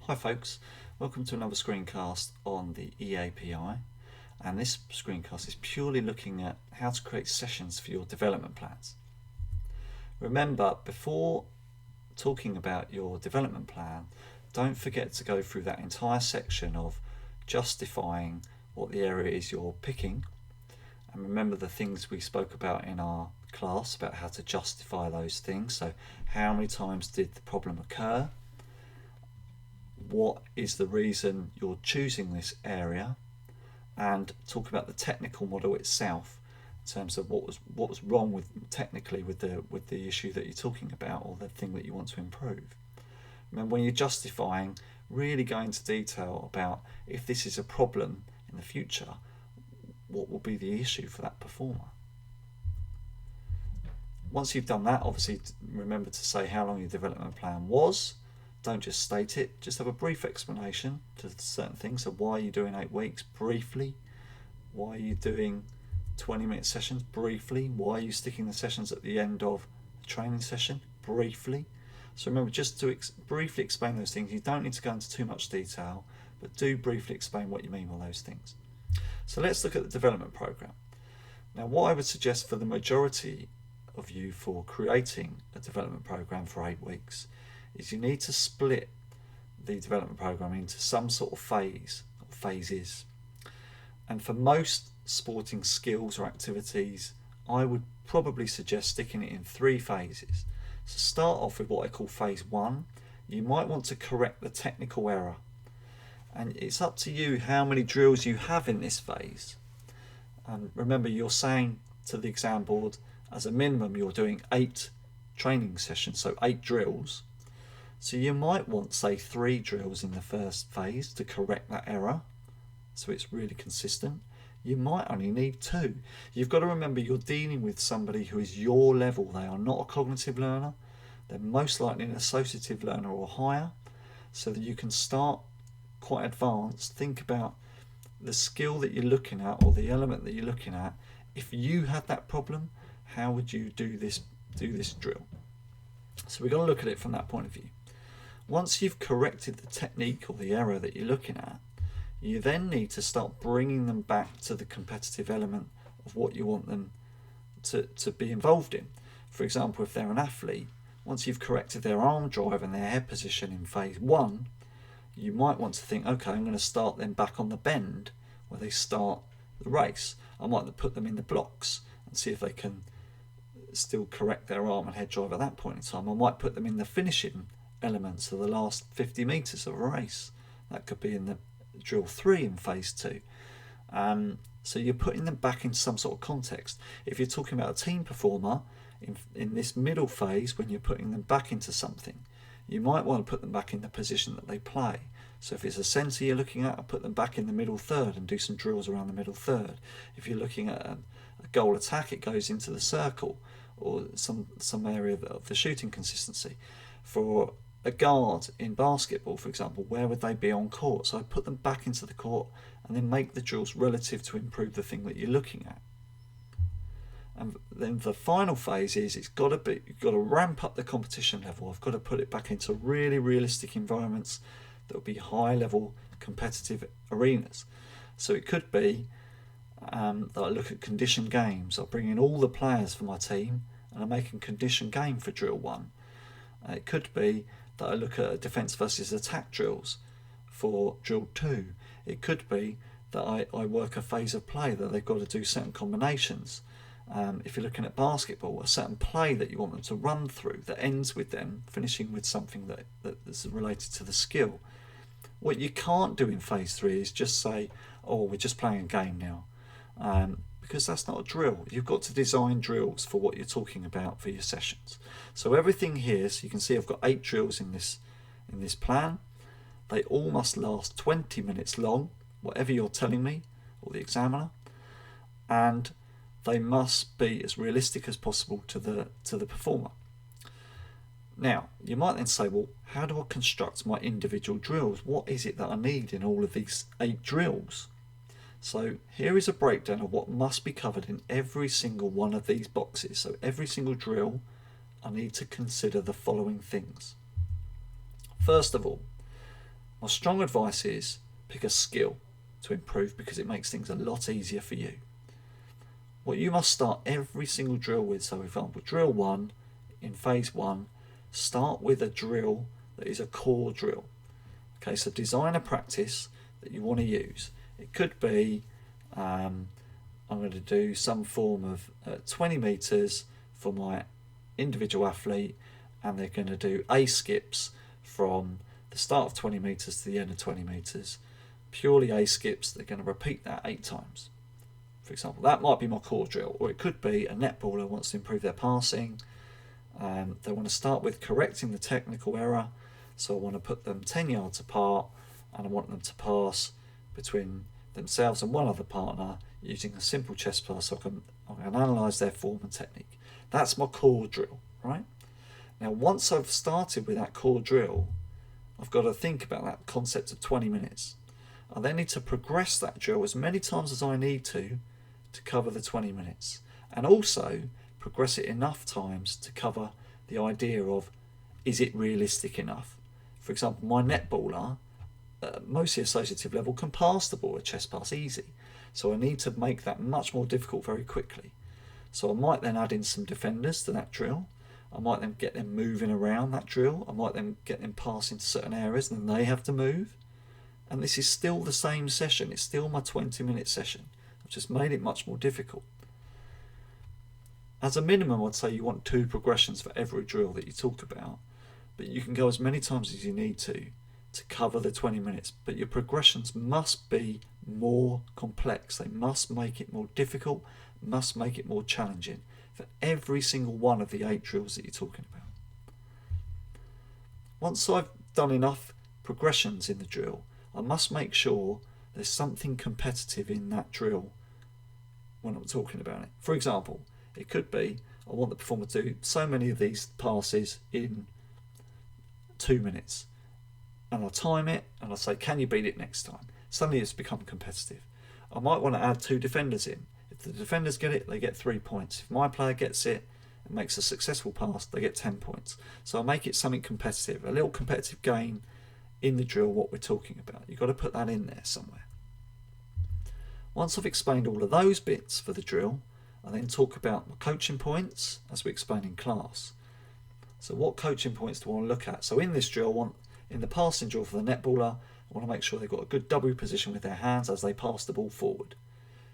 Hi folks, welcome to another screencast on the EAPI, and this screencast is purely looking at how to create sessions for your development plans. Remember, before talking about your development plan, don't forget to go through that entire section of justifying what the area is you're picking, and remember the things we spoke about in our class about how to justify those things. So how many times did the problem occur? What is the reason you're choosing this area, and talk about the technical model itself in terms of what was wrong with technically with the issue that you're talking about or the thing that you want to improve. Remember, when you're justifying, really go into detail about if this is a problem in the future, what will be the issue for that performer. Once you've done that, obviously remember to say how long your development plan was. Don't just state it, just have a brief explanation to certain things. So why are you doing 8 weeks? Briefly. Why are you doing 20-minute sessions? Briefly. Why are you sticking the sessions at the end of the training session? Briefly. So remember, just to briefly explain those things. You don't need to go into too much detail, but do briefly explain what you mean by those things. So let's look at the development program. Now, what I would suggest for the majority of you for creating a development program for 8 weeks is you need to split the development program into some sort of phase or phases. And for most sporting skills or activities, I would probably suggest sticking it in 3 phases. So start off with what I call phase 1. You might want to correct the technical error, and it's up to you how many drills you have in this phase. And remember, you're saying to the exam board as a minimum you're doing 8 training sessions, so 8 drills. So you might want, say, 3 drills in the first phase to correct that error, so it's really consistent. You might only need 2. You've got to remember you're dealing with somebody who is your level. They are not a cognitive learner. They're most likely an associative learner or higher, so that you can start quite advanced. Think about the skill that you're looking at or the element that you're looking at. If you had that problem, how would you do this drill? So we're going to look at it from that point of view. Once you've corrected the technique or the error that you're looking at, you then need to start bringing them back to the competitive element of what you want them to be involved in. For example, if they're an athlete, once you've corrected their arm drive and their head position in phase 1, you might want to think, okay, I'm going to start them back on the bend where they start the race. I might put them in the blocks and see if they can still correct their arm and head drive at that point in time. I might put them in the finishing elements of the last 50 metres of a race. That could be in the drill 3 in phase 2. So you're putting them back in some sort of context. If you're talking about a team performer, in this middle phase, when you're putting them back into something, you might want to put them back in the position that they play. So if it's a centre you're looking at, I'll put them back in the middle third and do some drills around the middle third. If you're looking at a goal attack, it goes into the circle or some area of the shooting consistency. For a guard in basketball, for example, where would they be on court? So I put them back into the court and then make the drills relative to improve the thing that you're looking at. And then the final phase is you've got to ramp up the competition level. I've got to put it back into really realistic environments that will be high level competitive arenas. So it could be that I look at condition games. I bring in all the players for my team and I'm making condition game for drill 1. It could be that I look at defence versus attack drills for drill 2. It could be that I work a phase of play that they've got to do certain combinations. If you're looking at basketball, a certain play that you want them to run through that ends with them finishing with something that's related to the skill. What you can't do in phase 3 is just say, oh, we're just playing a game now, because that's not a drill. You've got to design drills for what you're talking about for your sessions. So everything here, so you can see I've got 8 drills in this plan. They all must last 20 minutes long, whatever you're telling me or the examiner, and they must be as realistic as possible to the performer. Now, you might then say, well, how do I construct my individual drills? What is it that I need in all of these 8 drills? So here is a breakdown of what must be covered in every single one of these boxes. So every single drill, I need to consider the following things. First of all, My strong advice is pick a skill to improve because it makes things a lot easier for you. What you must start every single drill with, so for example, drill 1 in phase 1, start with a drill that is a core drill. Okay, so design a practice that you want to use. It could be, I'm going to do some form of 20 metres for my individual athlete, and they're going to do A skips from the start of 20 metres to the end of 20 metres. Purely A skips, they're going to repeat that 8 times. For example, that might be my core drill, or it could be a netballer wants to improve their passing. They want to start with correcting the technical error, so I want to put them 10 yards apart, and I want them to pass between themselves and one other partner using a simple chest pass, so I can analyse their form and technique. That's my core drill, right? Now, once I've started with that core drill, I've got to think about that concept of 20 minutes. I then need to progress that drill as many times as I need to cover the 20 minutes, and also progress it enough times to cover the idea of, is it realistic enough? For example, my netballer, mostly associative level, can pass the ball a chest pass easy, so I need to make that much more difficult very quickly. So I might then add in some defenders to that drill. I might then get them moving around that drill. I might then get them passing to certain areas and then they have to move. And this is still the same session. It's still my 20-minute session. I've just made it much more difficult. As a minimum, I'd say you want 2 progressions for every drill that you talk about, but you can go as many times as you need to cover the 20 minutes. But your progressions must be more complex. They must make it more difficult, must make it more challenging for every single one of the 8 drills that you're talking about. Once I've done enough progressions in the drill, I must make sure there's something competitive in that drill when I'm talking about it. For example, it could be I want the performer to do so many of these passes in 2 minutes, and I'll time it and I'll say, can you beat it next time? Suddenly it's become competitive. I might want to add 2 defenders in. If the defenders get it, they get 3 points. If my player gets it and makes a successful pass, they get 10 points. So I make it something competitive, a little competitive game in the drill, what we're talking about. You've got to put that in there somewhere. Once I've explained all of those bits for the drill, I then talk about my coaching points as we explain in class. So what coaching points do I want to look at? So in this drill, I want, in the passing drill for the netballer, I want to make sure they've got a good W position with their hands as they pass the ball forward.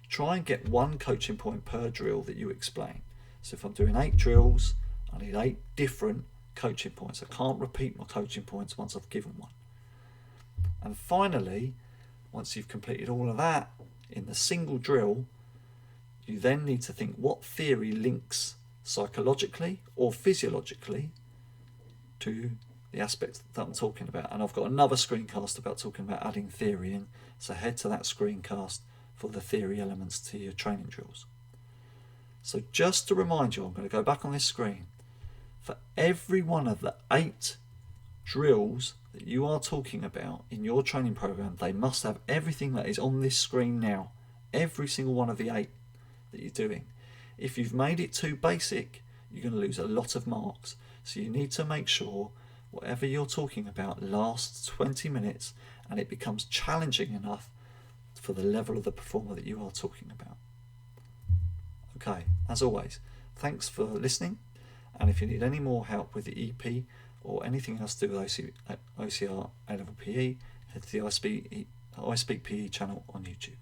Try and get 1 coaching point per drill that you explain. So if I'm doing 8 drills, I need 8 different coaching points. I can't repeat my coaching points once I've given one. And finally, once you've completed all of that in the single drill, you then need to think what theory links psychologically or physiologically to the aspect that I'm talking about. And I've got another screencast about talking about adding theory in, so head to that screencast for the theory elements to your training drills. So just to remind you, I'm going to go back on this screen. For every one of the 8 drills that you are talking about in your training program, they must have everything that is on this screen now. Every single one of the 8 that you're doing. If you've made it too basic, you're going to lose a lot of marks. So you need to make sure whatever you're talking about lasts 20 minutes and it becomes challenging enough for the level of the performer that you are talking about. Okay, as always, thanks for listening, and if you need any more help with the EAPI or anything else to do with OCR A-Level PE, head to the iSpeakPE channel on YouTube.